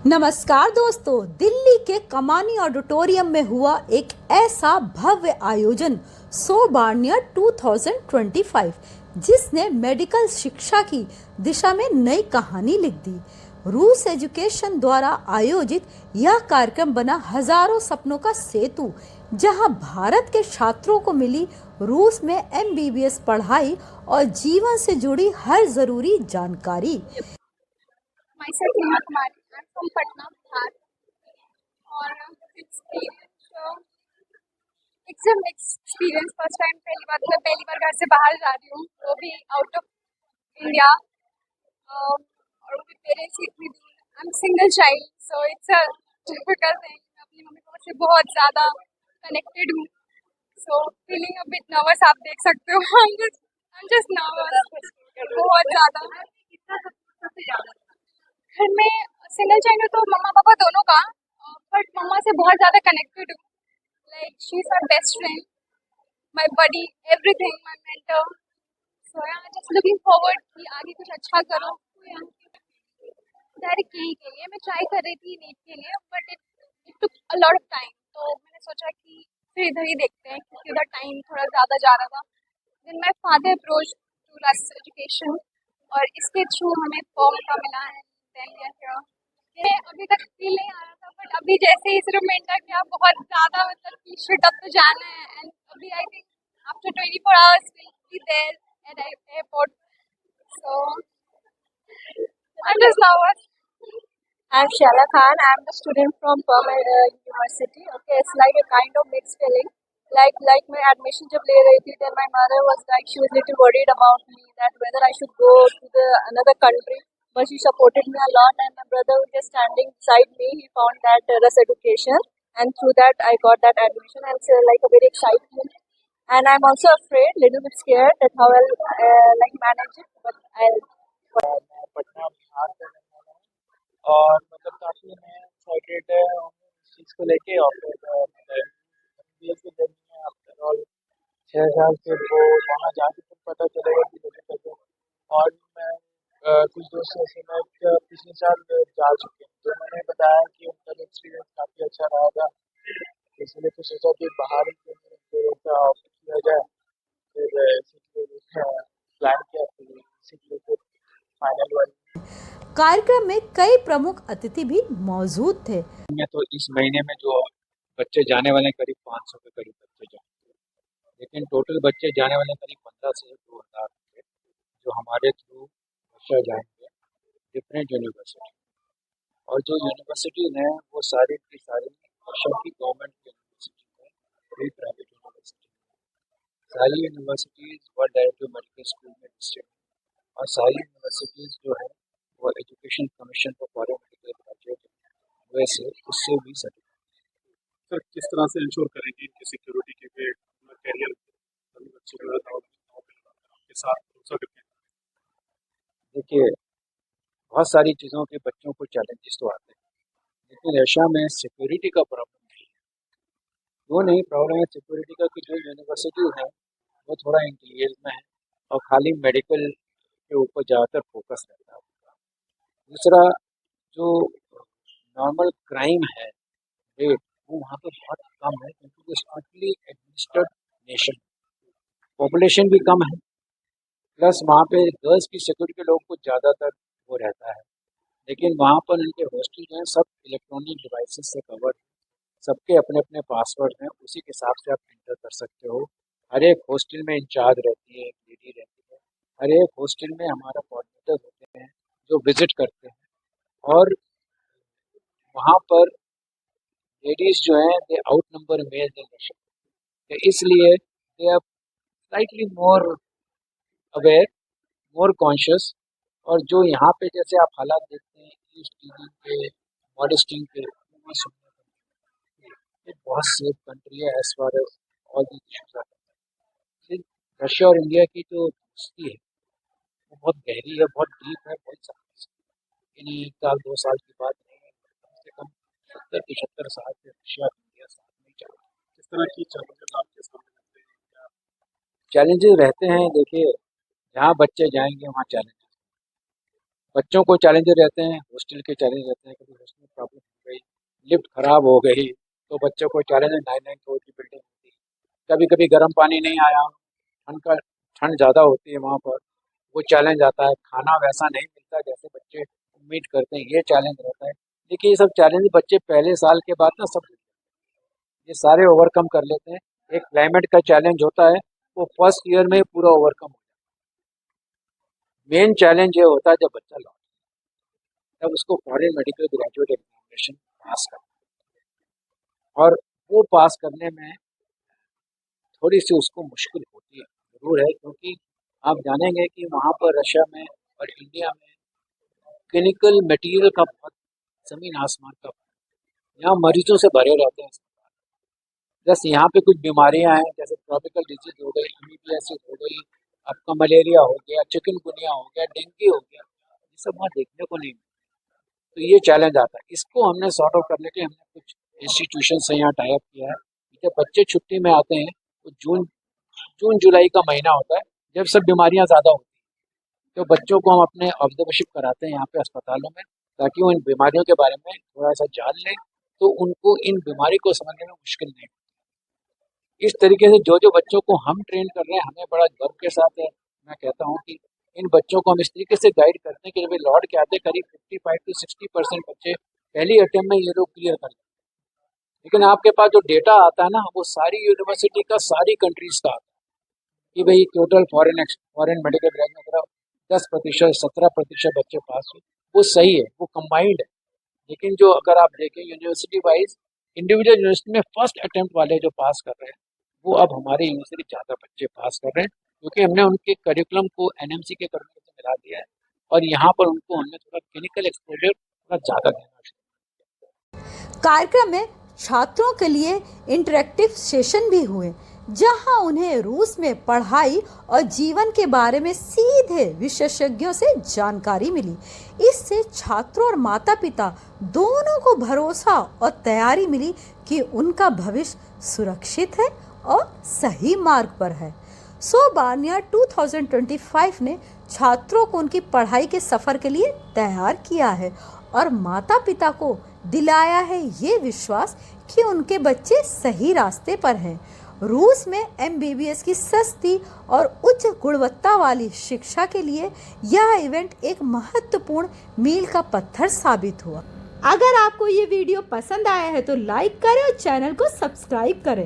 नमस्कार दोस्तों, दिल्ली के कमानी ऑडिटोरियम में हुआ एक ऐसा भव्य आयोजन सोबार्निया 2025 जिसने मेडिकल शिक्षा की दिशा में नई कहानी लिख दी। रूस एजुकेशन द्वारा आयोजित यह कार्यक्रम बना हजारों सपनों का सेतु, जहां भारत के छात्रों को मिली रूस में एमबीबीएस पढ़ाई और जीवन से जुड़ी हर जरूरी जानकारी। Myself Neha Kumari. I'm from Patna, Bihar. और it's a mixed experience. First time पहली बार घर से बाहर जा रही हूँ, वो भी आउट ऑफ इंडिया, और वो भी पेरेंट्स की इतनी दूर। I'm single child, so it's a difficult thing. मैं अपनी मम्मी पापा से बहुत ज़्यादा कनेक्टेड हूँ, so feeling a bit nervous आप देख सकते हो। I'm just nervous बहुत ज़्यादा। घर में सिंगल चाइल्ड है तो मम्मा पापा दोनों का, बट मम्मा से बहुत ज़्यादा कनेक्टेड हूँ। Like she is my best friend, my buddy, everything, my mentor. So I just looking forward कि आगे कुछ अच्छा करो। डायरेक्ट यही के लिए मैं ट्राई कर रही थी, नीट के लिए, but it took a lot of time. तो मैंने सोचा कि फिर इधर ही देखते हैं, क्योंकि उधर टाइम थोड़ा ज़्यादा जा रहा था। Then my father approach to रस एजुकेशन, और इसके थ्रू हमें फॉर्म का मिला है। मैं अभी तक फील नहीं आ रहा था, बट अभी जैसे इस रूम में एंटर किया, बहुत ज़्यादा मतलब कि शुड अब तो जाना है। एंड अभी I think after 24 hours we'll be there at airport. So I'm just nervous. I'm Shala Khan. I'm the student from Permanent University. Okay, it's like a kind of mixed feeling. Like my admission जब ले रही थी, then my mother was like, she was little worried about me that whether I should go to the another country, but she supported me a lot. And my brother was just standing beside me. He found that Rus education, and through that I got that admission, and it's like a very excitement. And I'm also afraid, little bit scared that how I'll like manage it, but I'll. मैं पटना बिहार से रहने वाला हूँ और मतलब काफ़ी मैं excited है इस चीज़ को लेके। और फिर MBA की जर्नी है आफ्टर ऑल 6 साल, फिर वो वहाँ जाके फिर पता चलेगा कि मुझे कैसे। और मैं कुछ दोस्तों से मैं पिछले साल जा चुके हैं, तो मैंने बताया कि उनका एक्सपीरियंस काफ़ी अच्छा रहा था, इसलिए फिर सोचा कि बाहर का ऑप्शन किया जाए। फिर इसीलिए प्लान किया, फिर इसीलिए फिर फाइनल हुआ। कार्यक्रम में कई प्रमुख अतिथि भी मौजूद थे। में तो इस महीने में जो बच्चे जाने वाले हैं, करीब 500 के करीब बच्चे जाएंगे, लेकिन टोटल बच्चे जाने वाले करीब 15 से 2000 होंगे जो हमारे थ्रू रशिया जाएंगे डिफरेंट यूनिवर्सिटी। और जो यूनिवर्सिटीज़ हैं वो सारी की सारी रशिया की गवर्नमेंट यूनिवर्सिटी है, कोई प्राइवेट यूनिवर्सिटी। सारी universities world directive medical school में लिस्टेड, और सारी यूनिवर्सिटीज़ जो है वो education commission for foreign medical graduate वैसे उससे भी सर्टिफाइड। सर, किस तरह से इंश्योर करेंगे इनकी सिक्योरिटी के लिए अपना कैरियर अच्छी आपके साथ भरोसा करके? देखिए, बहुत सारी चीज़ों के बच्चों को चैलेंजेस तो आते हैं, लेकिन रशिया में सिक्योरिटी का प्रॉब्लम नहीं है। वो नहीं प्रॉब्लम है सिक्योरिटी का कि जो यूनिवर्सिटी है वो थोड़ा इंटीरियर में है और खाली मेडिकल के ऊपर ज़्यादातर फोकस रहता है। दूसरा, जो नॉर्मल क्राइम है रेट, वो वहाँ पर बहुत कम है, क्योंकि वो स्ट्रिक्टली एडमिनिस्टर्ड नेशन, पॉपुलेशन भी कम है, प्लस वहाँ पे गर्ल्स की सिक्योरिटी के लोग को ज़्यादातर वो रहता है। लेकिन वहाँ पर उनके हॉस्टल जो हैं सब इलेक्ट्रॉनिक डिवाइसेस से कवर्ड, सबके अपने अपने पासवर्ड हैं, उसी के हिसाब से आप एंटर कर सकते हो। हर एक हॉस्टल में इंचार्ज रहती है, एक लेडी रहती है। हर एक हॉस्टल में हमारा कोऑर्डिनेटर होते हैं जो विजिट करते हैं, और वहाँ पर लेडीज़ जो हैं they outnumber male in Russia, तो इसलिए they are slightly more aware, more conscious. और जो यहाँ पे जैसे आप हालात देखते हैं ईस्ट टीजिंग के, मॉडेस्टिंग के, वो सुनने को मिलते हैं। ये बहुत सेफ कंट्री है as far as all the issues are. Russia और इंडिया की जो दोस्ती है वो बहुत गहरी है, बहुत डीप है, बहुत साल यानी 1 साल 2 साल की बात नहीं है, कम से कम 70-75 साल से रशिया और इंडिया साथ में चल रहा है। किस तरह की चैलेंजेस आपके सामने रहते हैं क्या? चैलेंजेस रहते हैं, देखिए जहाँ बच्चे जाएंगे वहाँ चैलेंजेस, बच्चों को चैलेंजेस रहते हैं, हॉस्टल के चैलेंज रहते हैं, कभी हॉस्टल में लिफ्ट खराब हो गई तो बच्चों को चैलेंज, 9 फ्लोर की बिल्डिंग होती है, कभी कभी गर्म पानी नहीं आया, ठंड ज़्यादा होती है वहाँ पर, वो चैलेंज आता है, खाना वैसा नहीं मिलता जैसे बच्चे उम्मीद करते हैं, ये चैलेंज रहता है। देखिए ये सब चैलेंज बच्चे पहले साल के बाद ना सब ये सारे ओवरकम कर लेते हैं। एक क्लाइमेट का चैलेंज होता है, वो फर्स्ट ईयर में पूरा ओवरकम हो जाता है। मेन चैलेंज ये होता है जब बच्चा लौटता है, तब उसको फॉरेन मेडिकल ग्रेजुएट एग्जामिनेशन पास करना है। और वो पास करने में थोड़ी सी उसको मुश्किल होती है, ज़रूर है, क्योंकि आप जानेंगे कि वहाँ पर रशिया में और इंडिया में क्लिनिकल मटेरियल का बहुत ज़मीन आसमान का फर्क है। यहाँ मरीजों से भरे रहते हैं अस्पताल। बस यहाँ पे कुछ बीमारियाँ हैं, जैसे ट्रॉपिकल डिजीज हो गई, अमीबियासिस हो गई, आपका मलेरिया हो गया, चिकनगुनिया हो गया, डेंगू हो गया, ये सब वहाँ देखने को नहीं मिलता। तो ये चैलेंज आता है, इसको हमने सॉर्ट आउट करने के लिए हमने कुछ इंस्टीट्यूशन से यहाँ टाई अप किया है। जब बच्चे छुट्टी में आते हैं तो जून जुलाई का महीना होता है, जब सब बीमारियाँ ज़्यादा होती हैं, तो बच्चों को हम अपने ऑब्जर्वेशन कराते हैं यहाँ पे अस्पतालों में, ताकि वो इन बीमारियों के बारे में थोड़ा सा जान लें, तो उनको इन बीमारी को समझने में मुश्किल नहीं होती। इस तरीके से जो जो बच्चों को हम ट्रेन कर रहे हैं, हमें बड़ा गर्व के साथ है, मैं कहता हूँ कि इन बच्चों को हम इस तरीके से गाइड करते हैं कि जब ये लौट के आते हैं, करीब 55 to 60% बच्चे पहली अटेम्प्ट में ये लोग क्लियर कर लेते हैं। लेकिन आपके पास जो डेटा आता है ना, वो सारी यूनिवर्सिटी का, सारी कंट्रीज का आता है कि भाई टोटल फॉरेन मेडिकल ग्रेजुएट 10%, 17% बच्चे पास हुए, वो सही है, वो कंबाइंड है। लेकिन जो अगर आप देखें यूनिवर्सिटी वाइज, इंडिविजुअल यूनिवर्सिटी में फर्स्ट अटेम्प्ट वाले जो पास कर रहे हैं, वो अब हमारी यूनिवर्सिटी ज़्यादा बच्चे पास कर रहे हैं, क्योंकि हमने उनके करिकुलम को एनएमसी के करिकुलम से मिला दिया है, और यहाँ पर उनको हमने थोड़ा क्लिनिकल एक्सपोजर थोड़ा ज़्यादा देना शुरू। कार्यक्रम में छात्रों के लिए इंटरेक्टिव सेशन भी हुए, जहां उन्हें रूस में पढ़ाई और जीवन के बारे में सीधे विशेषज्ञों से जानकारी मिली। इससे छात्रों और माता पिता दोनों को भरोसा और तैयारी मिली कि उनका भविष्य सुरक्षित है और सही मार्ग पर है। सोबार्निया 2025 ने छात्रों को उनकी पढ़ाई के सफर के लिए तैयार किया है और माता पिता को दिलाया है ये विश्वास कि उनके बच्चे सही रास्ते पर हैं। रूस में एमबीबीएस की सस्ती और उच्च गुणवत्ता वाली शिक्षा के लिए यह इवेंट एक महत्वपूर्ण मील का पत्थर साबित हुआ। अगर आपको ये वीडियो पसंद आया है तो लाइक करें और चैनल को सब्सक्राइब करें।